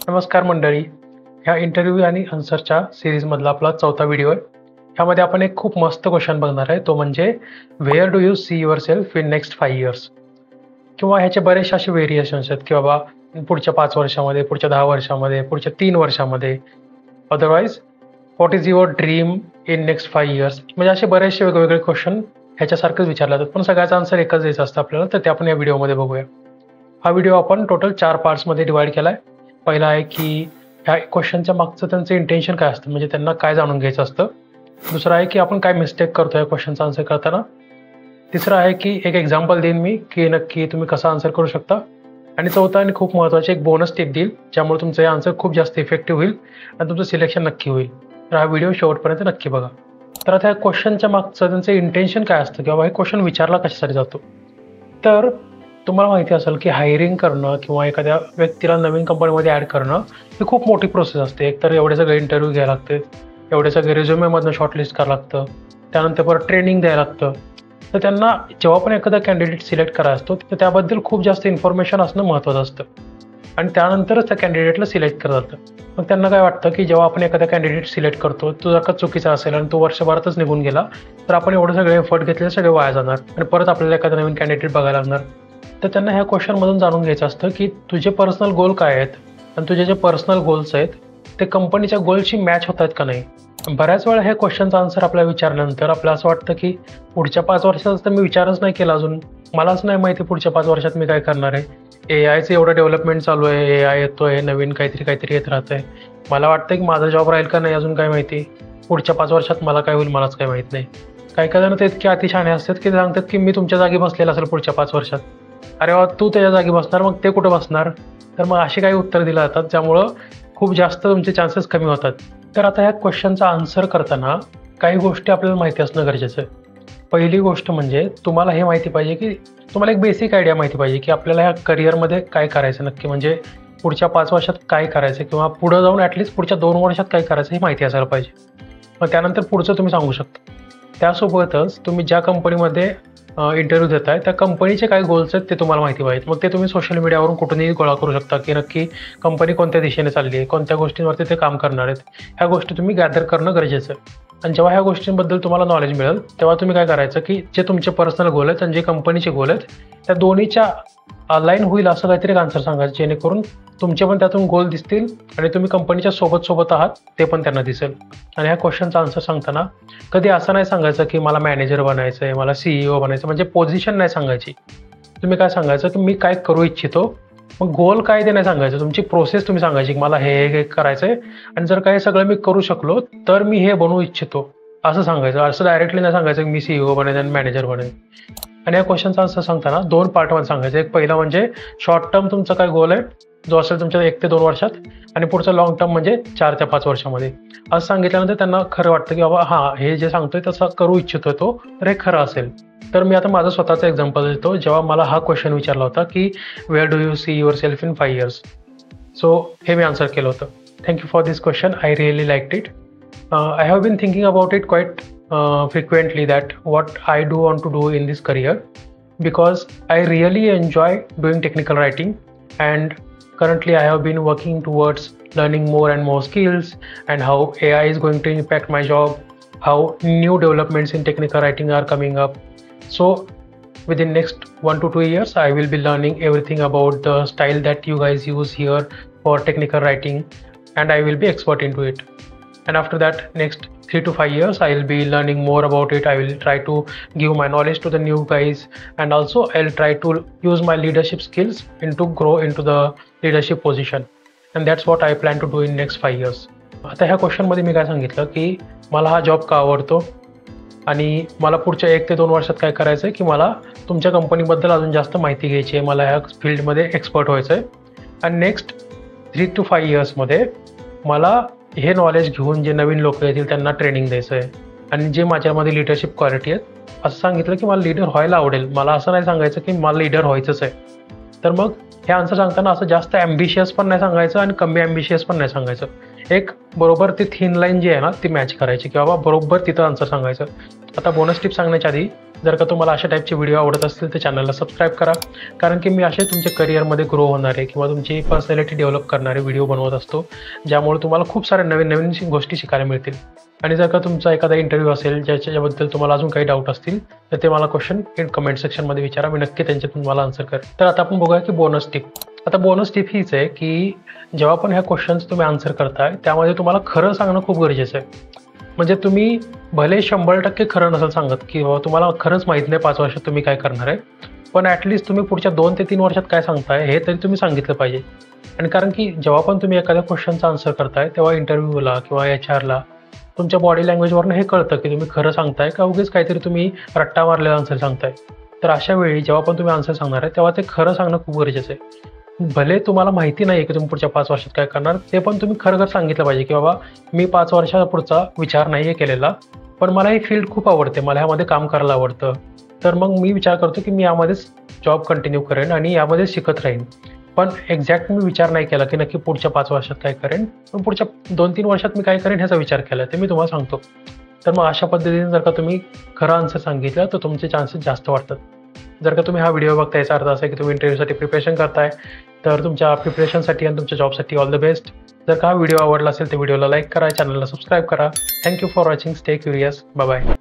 नमस्कार मंडळी. ह्या इंटरव्ह्यू आणि आन्सरच्या सिरीजमधला आपला चौथा व्हिडिओ आहे. ह्यामध्ये आपण एक खूप मस्त क्वेश्चन बघणार आहे, तो म्हणजे wear do you see yourself in next 5 years. किंवा ह्याचे बरेचसे असे व्हेरिएशन्स आहेत की बाबा पुढच्या 5 वर्षामध्ये, पुढच्या 10 वर्षामध्ये, पुढच्या 3 वर्षामध्ये, otherwise what is your dream in next 5 years. म्हणजे असे बरेचसे वेगवेगळे क्वेश्चन ह्याच्यासारखेच विचारले जातात, पण सगळ्याचा आन्सर एकच द्यायचा असतं आपल्याला. तर ते आपण या व्हिडिओमध्ये बघूया. हा व्हिडिओ आपण टोटल 4 पार्ट्समध्ये डिवाइड केला आहे. पहिला आहे की ह्या क्वेश्चनच्या मागचं त्यांचं इंटेन्शन काय असतं, म्हणजे त्यांना काय जाणून घ्यायचं असतं. दुसरं आहे की आपण काय मिस्टेक करतो या क्वेश्चनचा आन्सर करताना. तिसरं आहे की एक एक्झाम्पल देईन मी की नक्की तुम्ही कसं आन्सर करू शकता. आणि चौथा आणि खूप महत्त्वाचे एक बोनस टिप देईल, ज्यामुळे तुमचं हे आन्सर खूप जास्त इफेक्टिव्ह होईल आणि तुमचं सिलेक्शन नक्की होईल. तर हा व्हिडिओ शेवटपर्यंत नक्की बघा. तर आता ह्या क्वेश्चनच्या मागचं त्यांचं इंटेन्शन काय असतं किंवा हे क्वेश्चन विचारला कशासाठी जातो. तर तुम्हाला माहिती असेल की हायरिंग करणं किंवा एखाद्या व्यक्तीला नवीन कंपनीमध्ये ॲड करणं ही खूप मोठी प्रोसेस असते. एकतर एवढे सगळे इंटरव्ह्यू घ्यायला लागते, एवढे सगळे रिझ्युमेमधनं शॉर्टलिस्ट करावं लागतं, त्यानंतर परत ट्रेनिंग द्यायला लागतं. तर त्यांना जेव्हा पण एखादा कॅन्डिडेट सिलेक्ट करायचा असतो तर त्याबद्दल खूप जास्त इन्फॉर्मेशन असणं महत्त्वाचं असतं आणि त्यानंतरच त्या कॅन्डिडेटला सिलेक्ट करत जातं. मग त्यांना काय वाटतं की जेव्हा आपण एखादा कॅन्डिडेट सिलेक्ट करतो, तो जर का चुकीचा असेल आणि तो वर्षभरातच निघून गेला तर आपण एवढे सगळे एफर्ट घेतलेले सगळे वाया जाणार आणि परत आपल्याला एखादा नवीन कॅन्डिडेट बघायला लागणार. तर त्यांना ह्या क्वेश्चनमधून जाणून घ्यायचं असतं की तुझे पर्सनल गोल काय आहेत आणि तुझे जे पर्सनल गोल्स आहेत ते कंपनीच्या गोलशी मॅच होत आहेत का नाही. बऱ्याच वेळा ह्या क्वेश्चनचा आन्सर आपल्याला विचारल्यानंतर आपल्याला असं वाटतं की पुढच्या 5 वर्षाचा तर मी विचारच नाही केला अजून, मलाच नाही माहिती पुढच्या 5 वर्षात मी काय करणार आहे. AIचं एवढं डेव्हलपमेंट चालू आहे, AI येतो आहे, नवीन काहीतरी येत राहतं आहे. मला वाटतं की माझा जॉब राहील का नाही अजून काय माहिती, पुढच्या 5 वर्षात मला काय होईल मलाच काय माहीत नाही. काही जण तर इतके अतिशहाणे असतात की ते सांगतात की मी तुमच्या जागी बसलेला असेल पुढच्या 5 वर्षात. अरे वा, तू त्याच्या जागी बसणार, मग ते कुठं बसणार. तर मग अशी काही उत्तर दिली जातात ज्यामुळं खूप जास्त तुमचे चान्सेस कमी होतात. तर आता ह्या क्वेश्चनचा आन्सर करताना काही गोष्टी आपल्याला माहिती असणं गरजेचं आहे. पहिली गोष्ट म्हणजे तुम्हाला हे माहिती पाहिजे की तुम्हाला एक बेसिक आयडिया माहिती पाहिजे की आपल्याला ह्या करिअरमध्ये काय करायचं नक्की, म्हणजे पुढच्या 5 वर्षात काय करायचं किंवा पुढं जाऊन ॲटलिस्ट पुढच्या 2 वर्षात काय करायचं हे माहिती असायला पाहिजे. मग त्यानंतर पुढचं तुम्ही सांगू शकता. त्यासोबतच तुम्ही ज्या कंपनीमध्ये इंटरव्ह्यू देत आहे त्या कंपनीचे काय गोल्स आहेत ते तुम्हाला माहिती पाहिजेत. मग ते तुम्ही सोशल मीडियावरून कुठूनही गोळा करू शकता की नक्की कंपनी कोणत्या दिशेने चालली आहे, कोणत्या गोष्टींवरती ते काम करणार आहेत. ह्या गोष्टी तुम्ही गॅदर करणं गरजेचं आहे. आणि जेव्हा ह्या गोष्टींबद्दल तुम्हाला नॉलेज मिळेल तेव्हा तुम्ही काय करायचं की जे तुमचे पर्सनल गोल आहेत आणि जे कंपनीचे गोल आहेत त्या दोन्हीच्या अलाईन होईल असं काहीतरी एक आन्सर सांगायचं, जेणेकरून तुमचे पण त्यातून गोल दिसतील आणि तुम्ही कंपनीच्या सोबत आहात ते पण त्यांना दिसेल. आणि ह्या क्वेश्चनचा आन्सर सांगताना कधी असं नाही सांगायचं की मला मॅनेजर बनायचं आहे, मला CEO बनायचं, म्हणजे पोझिशन नाही सांगायची. तुम्ही काय सांगायचं की मी काय करू इच्छितो, मग गोल काय ते नाही सांगायचं, तुमची प्रोसेस तुम्ही सांगायची की मला हे करायचं आहे आणि जर काही सगळं मी करू शकलो तर मी हे बनवू इच्छितो असं सांगायचं. असं डायरेक्टली नाही सांगायचं की मी CEO बनेन आणि मॅनेजर बनेन. आणि या क्वेश्चनचा आन्सर सांगताना 2 पार्टमध्ये सांगायचं. एक पहिला म्हणजे शॉर्ट टर्म तुमचा काय गोल आहे जो असेल तुमच्या 1 ते 2 वर्षात, आणि पुढचा लॉंग टर्म म्हणजे 4 ते 5 वर्षामध्ये. असं सांगितल्यानंतर त्यांना खरं वाटतं की बाबा हां, हे जे सांगतोय तसं करू इच्छितोय तो, तर हे खरं असेल. तर मी आता माझं स्वतःचं एक्झाम्पल देतो. जेव्हा मला हा क्वेश्चन विचारला होता की where do you see yourself in 5 years, so हे मी आन्सर केलं होतं. Thank you for this question, I really liked it. I have been thinking about it quite frequently that what I do want to do in this career, because I really enjoy doing technical writing, and currently I have been working towards learning more and more skills and how AI is going to impact my job, how new developments in technical writing are coming up. So within next 1 to 2 years I will be learning everything about the style that you guys use here for technical writing, and I will be expert into it. And after that, next 3 to 5 years I will be learning more about it. I will try to give my knowledge to the new guys, and also I'll try to use my leadership skills to grow into the leadership position, and that's what I plan to do in next 5 years. आता ह्या क्वेश्चनमध्ये मी काय सांगितलं की मला हा job का आवडतो आणि मला पुढच्या 1 ते 2 वर्षात काय करायचं आहे की मला तुमच्या कंपनीबद्दल अजून जास्त माहिती घ्यायची आहे, मला ह्या फील्डमध्ये एक्सपर्ट व्हायचं आहे. आणि नेक्स्ट 3 to 5 इयर्समध्ये मला हे नॉलेज घेऊन जे नवीन लोक येतील त्यांना ट्रेनिंग द्यायचं आहे, आणि जे माझ्यामध्ये लिडरशिप क्वालिटी आहेत असं सांगितलं की मला लीडर व्हायला आवडेल. मला असं नाही सांगायचं की मला लीडर व्हायचंच आहे. तर मग हे आन्सर सांगताना असं जास्त ॲम्बिशियस पण नाही सांगायचं आणि कमी ॲम्बिशियस पण नाही सांगायचं. एक बरोबर ती थिन लाईन जी आहे ना ती मॅच करायची, की बाबा बरोबर तिथं आन्सर सांगायचं. आता बोनस टिप सांगण्याच्या आधी जर का तुम्हाला अशा टाईपचे व्हिडिओ आवडत असतील तर चॅनलला सबस्क्राईब करा, कारण की मी असे तुमच्या करिअरमध्ये ग्रो होणारे किंवा तुमची पर्सनॅलिटी डेव्हलप करणारे व्हिडिओ बनवत असतो, ज्यामुळे तुम्हाला खूप साऱ्या नवीन नवीन गोष्टी शिकायला मिळतील. आणि जर का तुमचा एखादा इंटरव्ह्यू असेल ज्याच्याबद्दल तुम्हाला अजून काही डाऊट असतील तर ते मला क्वेश्चन कमेंट सेक्शनमध्ये विचारा, मी नक्की त्यांचे तुम्हाला आन्सर करेन. तर आता आपण बघूया की बोनस टिप. आता बोनस टिप हीच आहे की जेव्हा पण ह्या क्वेश्चन्स तुम्ही आन्सर करताय त्यामध्ये तुम्हाला खरं सांगणं खूप गरजेचं आहे. म्हणजे तुम्ही भले 100% खरं नसेल सांगत की बाबा तुम्हाला खरंच माहीत नाही 5 वर्षात तुम्ही काय करणार आहे, पण ॲटलिस्ट तुम्ही पुढच्या 2 ते 3 वर्षात काय सांगताय हे तरी तुम्ही सांगितलं पाहिजे. आणि कारण की जेव्हा पण तुम्ही एखाद्या क्वेश्चनचा आन्सर करताय तेव्हा इंटरव्ह्यूला किंवा HR ला तुमच्या बॉडी लँग्वेजवरून हे कळतं की तुम्ही खरं सांगताय का उगीच काहीतरी तुम्ही रट्टा मारलेला आन्सर सांगताय. तर अशा वेळी जेव्हा पण तुम्ही आन्सर सांगणार आहे तेव्हा ते खरं सांगणं खूप गरजेचं आहे. भले तुम्हाला माहिती नाही आहे की तुम्ही पुढच्या 5 वर्षात काय करणार, ते पण तुम्ही खरं सांगितलं पाहिजे की बाबा मी 5 वर्षापुढचा विचार नाही आहे केलेला, पण मला ही फील्ड खूप आवडते, मला ह्यामध्ये काम करायला आवडतं. तर मग मी विचार करतो की मी यामध्येच जॉब कंटिन्यू करेन आणि यामध्येच शिकत राहीन. पण एक्झॅक्ट मी विचार नाही केला की नक्की पुढच्या 5 वर्षात काय करेन, पण पुढच्या 2-3 वर्षात मी काय करेन ह्याचा विचार केला, ते मी तुम्हाला सांगतो. तर मग अशा पद्धतीने जर का तुम्ही खरं आन्सर सांगितलं तर तुमचे चान्सेस जास्त वाढतात. जर का तुम्ही हा व्हिडिओ बघताय याचा अर्थ असा आहे की तुम्ही इंटरव्ह्यूसाठी प्रिपरेशन करताय, तर तुमच्या प्रिपरेशनसाठी आणि तुमच्या जॉबसाठी ऑल द बेस्ट. जर का हा व्हिडिओ आवडला असेल तर व्हिडिओला लाईक करा, चॅनलला सबस्क्राईब करा. Thank you for watching. Stay curious. Bye bye.